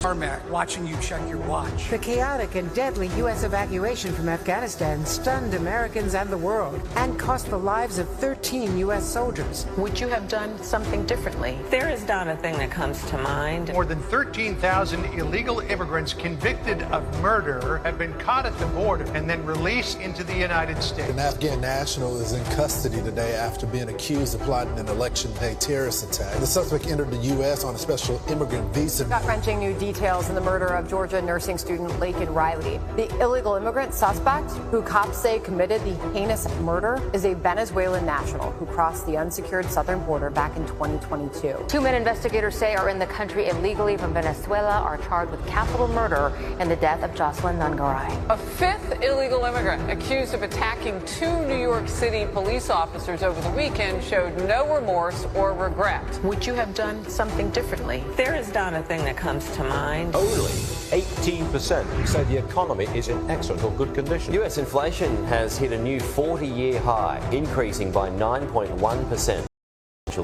Tarmac, watching you check your watch. The chaotic and deadly U.S. evacuation from Afghanistan stunned Americans and the world and cost the lives of 13 U.S. soldiers. Would you have done something differently? There is not a thing that comes to mind. More than 13,000 illegal immigrants convicted of murder have been caught at the border and then released into the United States. An Afghan national is in custody today after being accused of plotting an election day terrorist attack. The suspect entered the U.S. on a special immigrant visa. Gut-wrenching new details in the murder of Georgia nursing student Laken Riley. The illegal immigrant suspect, who cops say committed the heinous murder, is a Venezuelan national who crossed the unsecured southern border back in 2022. 2 men investigators say are in the country illegally from Venezuela are charged with capital murder in the death of Jocelyn Nungaray. A fifth illegal immigrant accused of attacking 2 New York City police officers over the weekend showed no remorse or regret. Would you have done something differently? There is not a thing that comes to mind. Only 18% say the economy is in excellent or good condition. US inflation has hit a new 40-year high, increasing by 9.1%.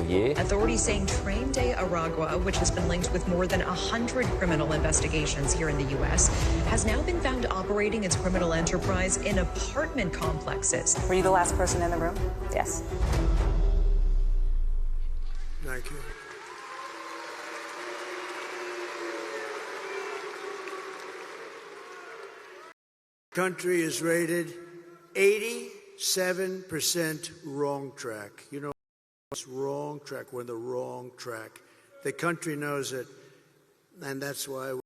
Year. Authorities saying Train de Aragua, which has been linked with more than 100 criminal investigations here in the U.S., has now been found operating its criminal enterprise in apartment complexes. Were you the last person in the room? Yes. Thank you. Country is rated 87% wrong track. You know, it's wrong track. We're on the wrong track. The country knows it, and that's why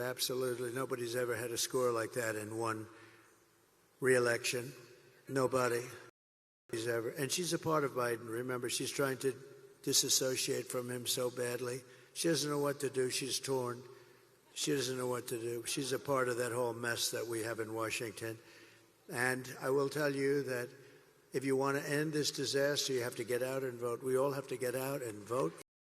absolutely nobody's ever had a score like that in one re-election. Nobody has ever. And she's a part of Biden. Remember, she's trying to disassociate from him so badly. She doesn't know what to do. She's torn. She doesn't know what to do. She's a part of that whole mess that we have in Washington. And I will tell you that if you want to end this disaster, you have to get out and vote. We all have to get out and vote.